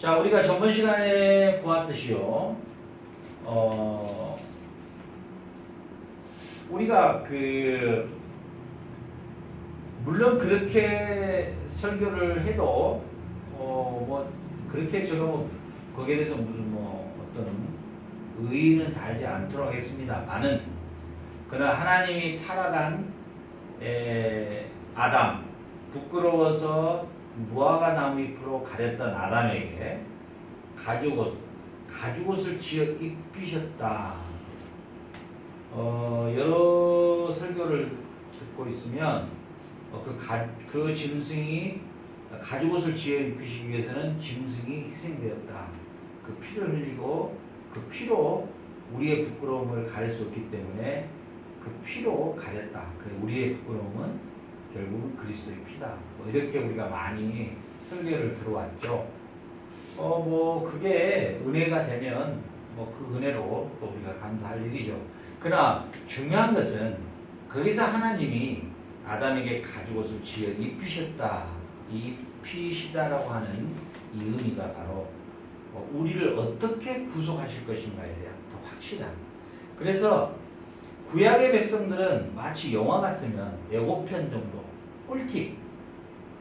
자, 우리가 전번 시간에 보았듯이요. 우리가 물론 그렇게 설교를 해도 뭐 그렇게 제가 거기에 대해서 무슨 어떤 의의는 달지 않도록 하겠습니다만은, 그러나 하나님이 타락한 아담, 부끄러워서 무화과 나무 잎으로 가렸던 아담에게 가죽옷을 지어 입히셨다. 여러 설교를 듣고 있으면 그 짐승이 가죽옷을 지어 입히시기 위해서는 짐승이 희생되었다. 그 피를 흘리고 그 피로 우리의 부끄러움을 가릴 수 없기 때문에 그 피로 가렸다. 우리의 부끄러움은 결국은 그리스도의 피다. 이렇게 우리가 많이 설교를 들어왔죠. 그게 은혜가 되면 그 은혜로 또 우리가 감사할 일이죠. 그러나 중요한 것은 거기서 하나님이 아담에게 가죽옷을 지어 입히셨다. 입히시다라고 하는 이 의미가 바로 우리를 어떻게 구속하실 것인가에 대한 더 확실한. 그래서 구약의 백성들은 마치 영화 같으면 7편 정도, 꿀팁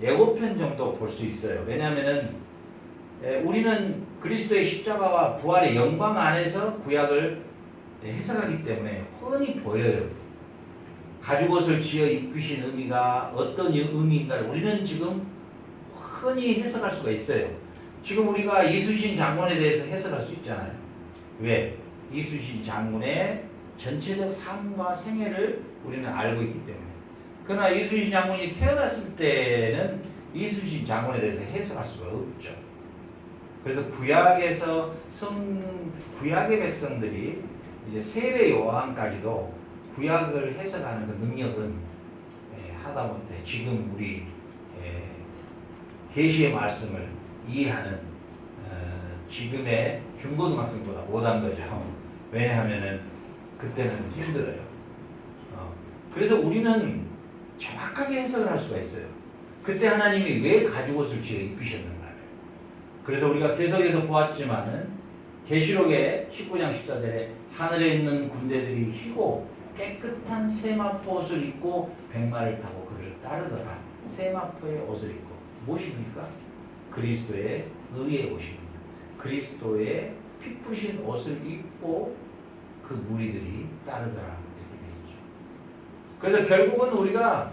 7편 정도 볼 수 있어요. 왜냐하면은 우리는 그리스도의 십자가와 부활의 영광 안에서 구약을 해석하기 때문에 훤히 보여요. 가죽옷을 지어 입히신 의미가 어떤 의미인가를 우리는 지금 흔히 해석할 수가 있어요. 지금 우리가 이순신 장군에 대해서 해석할 수 있잖아요. 왜? 이순신 장군의 전체적 삶과 생애를 우리는 알고 있기 때문에. 그러나 이순신 장군이 태어났을 때는 이순신 장군에 대해서 해석할 수가 없죠. 그래서 구약의 백성들이 이제 세례 요한까지도 구약을 해석하는 그 능력은 하다못해 지금 우리 계시의 말씀을 이해하는 지금의 중고등학생보다 못한 거죠. 왜냐하면은 그때는 힘들어요. 그래서 우리는 정확하게 해석을 할 수가 있어요. 그때 하나님이 왜 가죽옷을 지어 입히셨는가. 그래서 우리가 계속해서 보았지만은 계시록의 19장 14절에 하늘에 있는 군대들이 희고 깨끗한 세마포 옷을 입고 백마를 타고 그를 따르더라. 세마포의 옷을 입고 무엇입니까? 그리스도의 의의 옷입니다. 그리스도의 피 푸신 옷을 입고 그 무리들이 따르더라. 이렇게 되죠. 그래서 결국은 우리가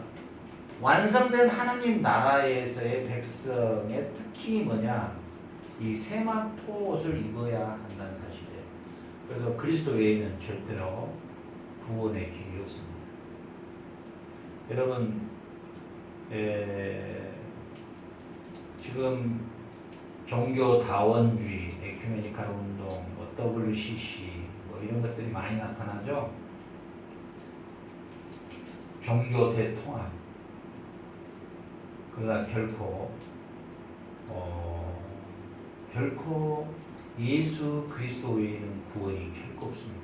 완성된 하나님 나라에서의 백성의 특징이 뭐냐? 이 세마포 옷을 입어야 한다는 사실이에요. 그래서 그리스도 외에는 절대로 구원의 길이 없습니다. 여러분, 지금 종교 다원주의, 에큐메니칼 운동, WCC 이런 것들이 많이 나타나죠. 종교 대통합. 그러나 결코 예수 그리스도 외에는 구원이 결코 없습니다.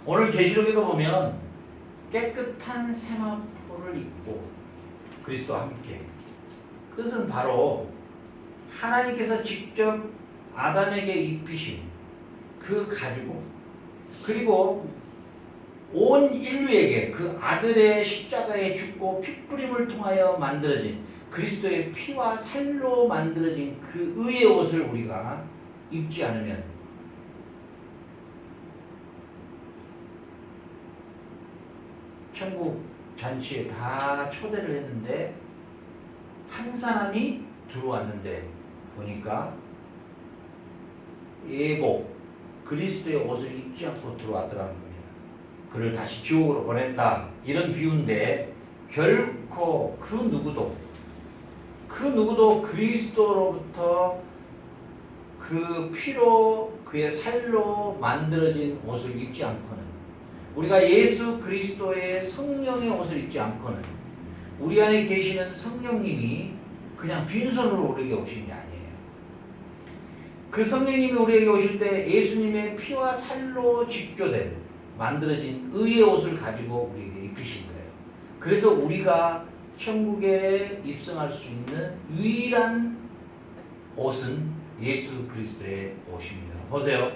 오늘 계시록에도 보면 깨끗한 세마포를 입고 그리스도와 함께, 그것은 바로 하나님께서 직접 아담에게 입히신 그 가죽옷, 그리고 온 인류에게 그 아들의 십자가에 죽고 피뿌림을 통하여 만들어진 그리스도의 피와 살로 만들어진 그 의의 옷을 우리가 입지 않으면 천국 잔치에 다 초대를 했는데 한 사람이 들어왔는데 보니까 예복 그리스도의 옷을 입지 않고 들어왔더라는 겁니다. 그를 다시 지옥으로 보냈다, 이런 비유인데 결코 그 누구도 그리스도로부터 그 피로 그의 살로 만들어진 옷을 입지 않고는, 우리가 예수 그리스도의 성령의 옷을 입지 않고는 우리 안에 계시는 성령님이 그냥 빈손으로 우리에게 오신 게 아니에요. 그 성령님이 우리에게 오실 때 예수님의 피와 살로 직조된 만들어진 의의 옷을 가지고 우리에게 입히신 거예요. 그래서 우리가 천국에 입성할 수 있는 유일한 옷은 예수 그리스도의 옷입니다. 보세요.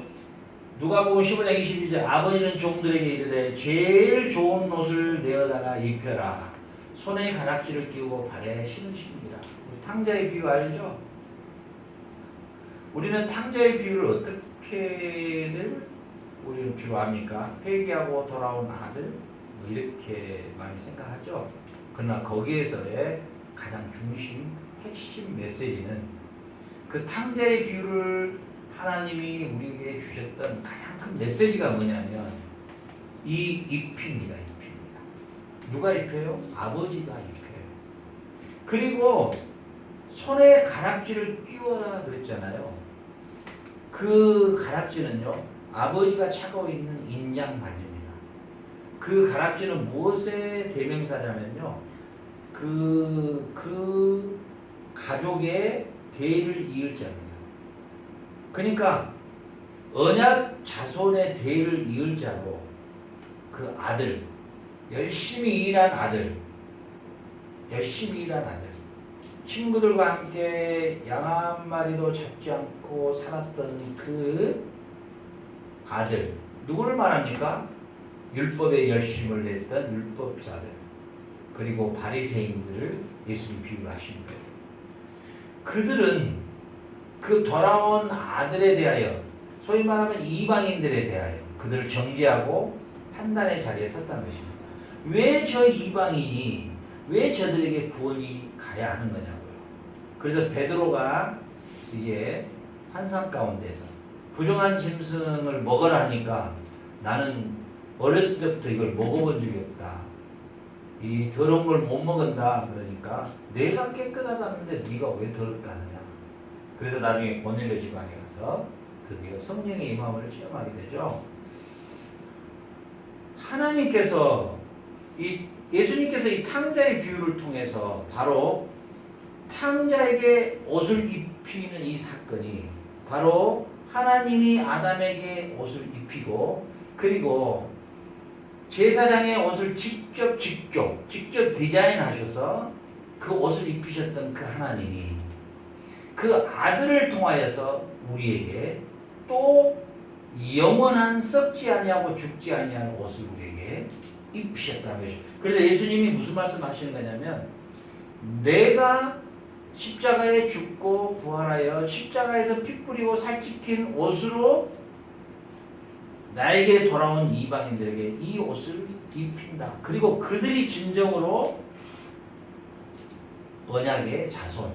누가복음 15장 22절 아버지는 종들에게 이르되 제일 좋은 옷을 내어다가 입혀라. 손에 가락지를 끼우고 발에 신으십니다. 탕자의 비유 알죠? 우리는 탕자의 비유를 어떻게들 우리는 주로 합니까? 회개하고 돌아온 아들 뭐 이렇게 많이 생각하죠. 그러나 거기에서의 가장 중심 핵심 메시지는 그 탕자의 비유를 하나님이 우리에게 주셨던 가장 큰 메시지가 뭐냐면 이 잎입니다. 잎입니다. 누가 입혀요? 아버지가 입혀요. 그리고 손에 가락지를 끼워라 그랬잖아요. 그 가락지는요, 아버지가 차고 있는 인장 반지입니다. 그 가락지는 무엇의 대명사냐면요, 그 가족의 대를 이을 자입니다. 그러니까 언약 자손의 대를 이을 자로 그 아들, 열심히 일한 아들, 친구들과 함께 양 한 마리도 잡지 않고 살았던 그 아들, 누구를 말합니까? 율법에 열심을 냈던 율법사들, 그리고 바리새인들을 예수님 비유하신 거예요. 그들은 그 돌아온 아들에 대하여, 소위 말하면 이방인들에 대하여 그들을 정죄하고 판단의 자리에 섰다는 것입니다. 왜 저 이방인이, 왜 저들에게 구원이 가야 하는 거냐고요. 그래서 베드로가 이제 환상 가운데서 부정한 짐승을 먹으라 하니까 나는 어렸을 때부터 이걸 먹어본 적이 없다. 이 더러운 걸 못 먹은다. 그러니까 내가 깨끗하다는데 네가 왜 더럽게 하느냐. 그래서 나중에 고넬료 집안에 가서 드디어 성령의 임함을 체험하게 되죠. 하나님께서 예수님께서 이 탕자의 비유를 통해서 바로 탕자에게 옷을 입히는 이 사건이 바로 하나님이 아담에게 옷을 입히고, 그리고 제사장의 옷을 직접 디자인하셔서 그 옷을 입히셨던 그 하나님이 그 아들을 통하여서 우리에게 또 영원한 썩지 아니하고 죽지 아니하는 옷을 우리에게 입히셨다는 것이죠. 그래서 예수님이 무슨 말씀하시는 거냐면, 내가 십자가에 죽고 부활하여 십자가에서 피 뿌리고 살찌킨 옷으로 나에게 돌아온 이방인들에게 이 옷을 입힌다. 그리고 그들이 진정으로 언약의 자손,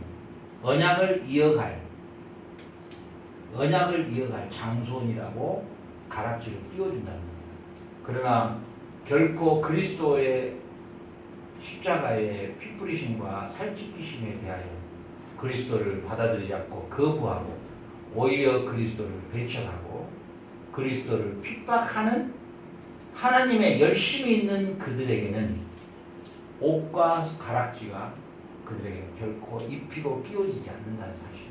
언약을 이어갈 장손이라고 가락지를 띄워준다는 겁니다. 그러나 결코 그리스도의 십자가의 피 뿌리심과 살찌키심에 대하여 그리스도를 받아들이지 않고 거부하고 오히려 그리스도를 배척하고 그리스도를 핍박하는 하나님의 열심히 있는 그들에게는 옷과 가락지가 그들에게 결코 입히고 끼워지지 않는다는 사실이에요.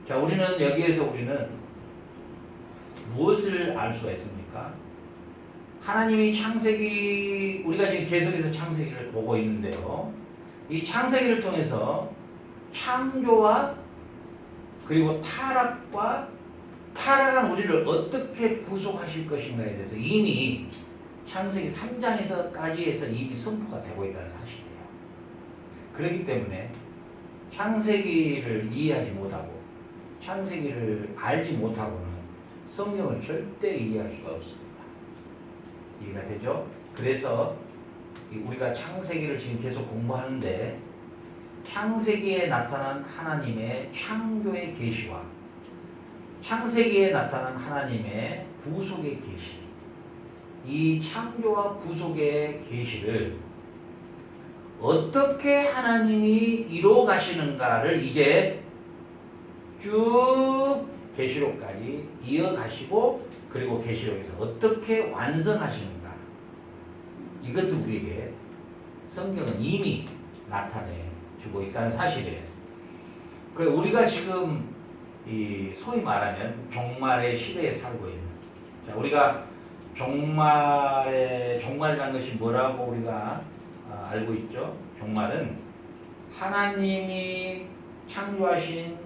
자, 우리는 여기에서 우리는 무엇을 알 수가 있습니까? 하나님이 창세기, 우리가 지금 계속해서 창세기를 보고 있는데요. 이 창세기를 통해서 창조와 그리고 타락한 우리를 어떻게 구속하실 것인가에 대해서 이미 창세기 3장에서까지 해서 이미 선포가 되고 있다는 사실이에요. 그렇기 때문에 창세기를 이해하지 못하고 창세기를 알지 못하고는 성경을 절대 이해할 수가 없습니다. 이해가 되죠? 그래서 우리가 창세기를 지금 계속 공부하는데 창세기에 나타난 하나님의 창조의 계시와 창세기에 나타난 하나님의 구속의 계시, 이 창조와 구속의 계시를 어떻게 하나님이 이루어 가시는가를 이제 쭉 계시록까지 이어가시고, 그리고 계시록에서 어떻게 완성하시는가, 이것을 우리에게 성경은 이미 나타내 주고 있다는 사실이에요. 그 우리가 지금 이 소위 말하면 종말의 시대에 살고 있는, 자, 우리가 종말이라는 것이 뭐라고 우리가 알고 있죠? 종말은 하나님이 창조하신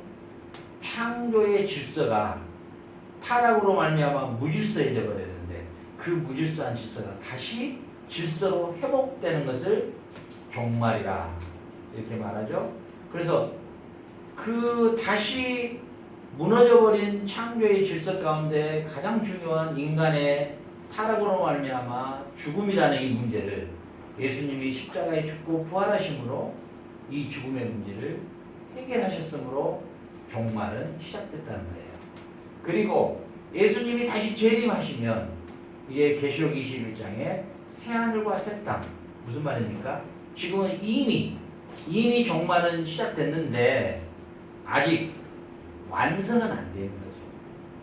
창조의 질서가 타락으로 말미암아 무질서해져 버렸는데 그 무질서한 질서가 다시 질서로 회복되는 것을 종말이라 이렇게 말하죠. 그래서 그 다시 무너져버린 창조의 질서 가운데 가장 중요한 인간의 타락으로 말미암아 죽음이라는 이 문제를 예수님이 십자가에 죽고 부활하심으로 이 죽음의 문제를 해결하셨으므로 종말은 시작됐다는 거예요. 그리고 예수님이 다시 재림하시면 이제 계시록 21장에 새하늘과 새 땅, 무슨 말입니까? 지금은 이미 종말은 시작됐는데 아직 완성은 안 되는 거죠.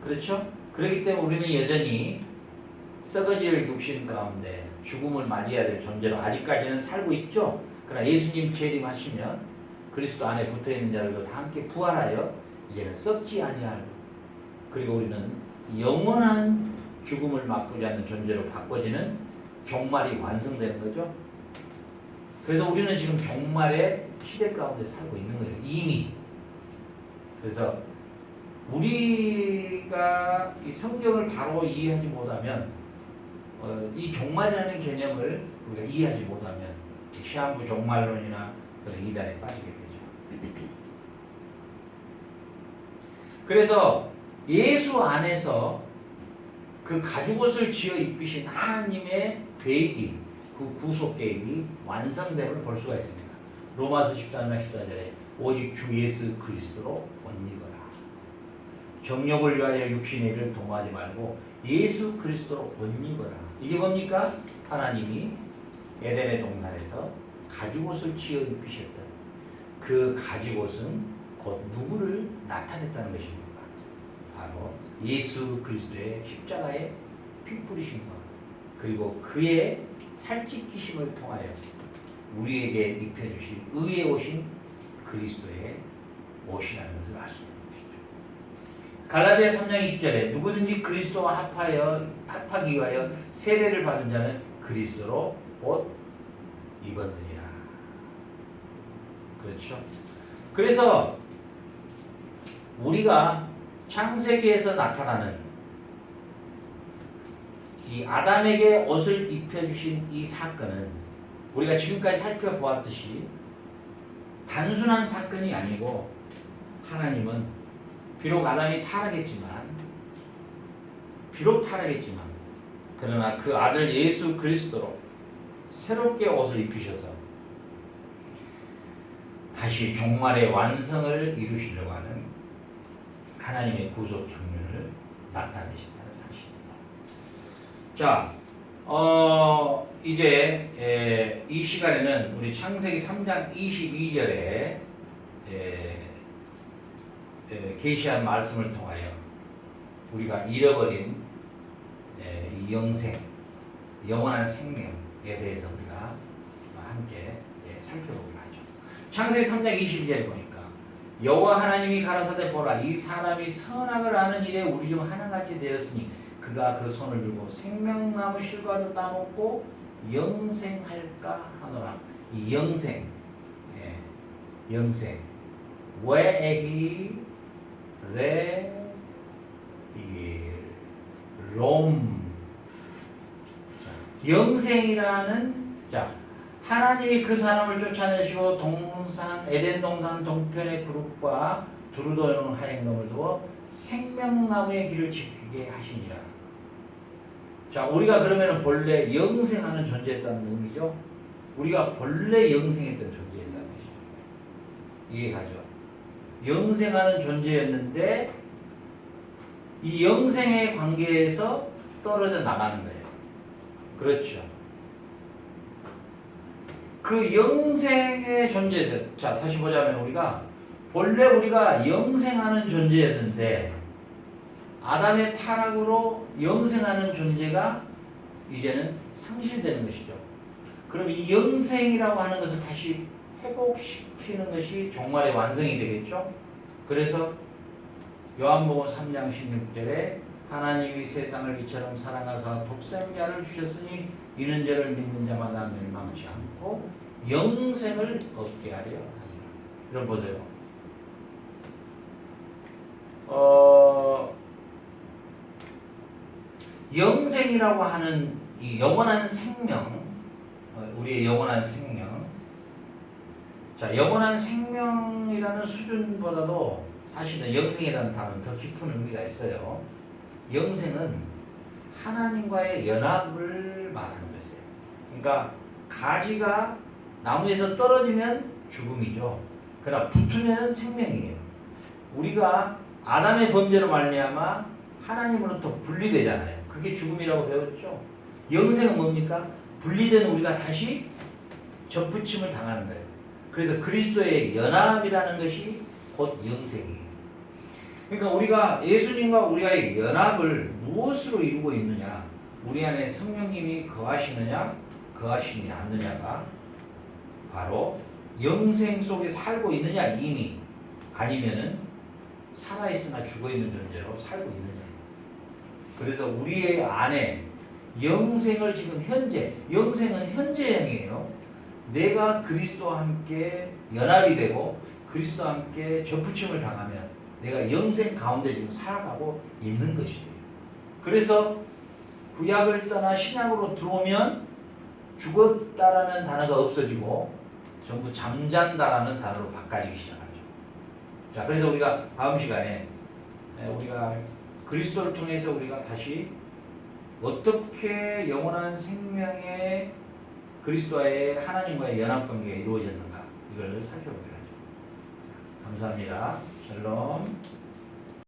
그렇죠? 그렇기 때문에 우리는 여전히 썩어질 육신 가운데 죽음을 맞이해야 될 존재로 아직까지는 살고 있죠. 그러나 예수님 재림하시면 그리스도 안에 붙어있는 자들도 다 함께 부활하여 이제는 썩지 아니할, 그리고 우리는 영원한 죽음을 맛보지 않는 존재로 바꿔지는 종말이 완성되는 거죠. 그래서 우리는 지금 종말의 시대 가운데 살고 있는 거예요. 이미. 그래서 우리가 이 성경을 바로 이해하지 못하면 이 종말이라는 개념을 우리가 이해하지 못하면 시한부 종말론이나 그런 이단에 빠지게 되죠. 그래서 예수 안에서 그 가죽옷을 지어 입히신 하나님의 계획이, 그 구속 계획이 완성됨을 볼 수가 있습니다. 로마서 14장 14절에 오직 주 예수 그리스도로 옷 입어라. 정욕을 위하여 육신의 일을 동하지 말고 예수 그리스도로 옷 입어라. 이게 뭡니까? 하나님이 에덴의 동산에서 가죽옷을 지어 입히셨던 그 가죽옷은 곧 누구를 나타냈다는 것입니다. 바로 예수 그리스도의 십자가에 피 뿌리신 것, 그리고 그의 살찢기심을 통하여 우리에게 입혀주신 의에 오신 그리스도의 옷이라는 것을 알 수 있는 것이죠. 갈라디아 3장 20절에 누구든지 그리스도와 합하기 위하여 세례를 받은 자는 그리스도로 옷 입었느니라. 그렇죠? 그래서 우리가 창세기에서 나타나는 이 아담에게 옷을 입혀주신 이 사건은 우리가 지금까지 살펴보았듯이 단순한 사건이 아니고 하나님은 비록 아담이 타락했지만 그러나 그 아들 예수 그리스도로 새롭게 옷을 입히셔서 다시 종말의 완성을 이루시려고 하는 하나님의 구속 경륜을 나타내신다는 사실입니다. 자, 이제 이 시간에는 우리 창세기 3장 22절에 계시한 말씀을 통하여 우리가 잃어버린 이 영생, 영원한 생명에 대해서 우리가 함께 살펴보기로 하죠. 창세기 3장 22절에 보니까 여호와 하나님이 가라사대 보라, 이 사람이 선악을 아는 일에 우리 중 하나같이 되었으니 그가 그 손을 들고 생명나무 실과도 따먹고 영생할까 하노라. 이 영생, 영생, 왜에히 롬. 영생이라는, 하나님이 그 사람을 쫓아내시고 에덴 동산 동편의 그룹과 두루도는 하행동을 두어 생명나무의 길을 지키게 하시니라. 자, 우리가 그러면 본래 영생하는 존재였다는 의미죠. 우리가 본래 영생했던 존재였다는 것이죠. 이해가죠? 영생하는 존재였는데 이 영생의 관계에서 떨어져 나가는 거예요. 그렇죠. 그 영생의 존재에서, 자, 다시 보자면 본래 우리가 영생하는 존재였는데 아담의 타락으로 영생하는 존재가 이제는 상실되는 것이죠. 그럼 이 영생이라고 하는 것을 다시 회복시키는 것이 종말의 완성이 되겠죠. 그래서 요한복음 3장 16절에 하나님이 세상을 이처럼 사랑하사 독생자를 주셨으니 이는 저를 믿는 자마다 멸망치 않고 영생을 얻게 하려 하니라. 여러분 보세요. 영생이라고 하는 이 영원한 생명, 우리의 영원한 생명. 자, 영원한 생명이라는 수준보다도 사실은 영생이라는 단어는 더 깊은 의미가 있어요. 영생은 하나님과의 연합을 말하는 것이에요. 그러니까 가지가 나무에서 떨어지면 죽음이죠. 그러나 붙으면 생명이에요. 우리가 아담의 범죄로 말미암아 하나님으로부터 분리되잖아요. 그게 죽음이라고 배웠죠. 영생은 뭡니까? 분리된 우리가 다시 접붙임을 당하는 거예요. 그래서 그리스도의 연합이라는 것이 곧 영생이에요. 그러니까 우리가 예수님과 우리와의 연합을 무엇으로 이루고 있느냐? 우리 안에 성령님이 거하시느냐, 거하시지 않느냐가 바로 영생 속에 살고 있느냐 이미, 아니면은 살아있으나 죽어있는 존재로 살고 있느냐. 그래서 우리의 안에 영생을 지금 현재, 영생은 현재형이에요. 내가 그리스도와 함께 연합이 되고 그리스도와 함께 접붙임을 당하면 내가 영생 가운데 지금 살아가고 있는 것이에요. 그래서 구약을 떠나 신약으로 들어오면 죽었다라는 단어가 없어지고 전부 잠잔다라는 단어로 바꿔지기 시작하죠. 자, 그래서 우리가 다음 시간에 우리가 그리스도를 통해서 우리가 다시 어떻게 영원한 생명의 그리스도와의 하나님과의 연합관계가 이루어졌는가, 이걸 살펴보기로 하죠. 감사합니다. 샬롬.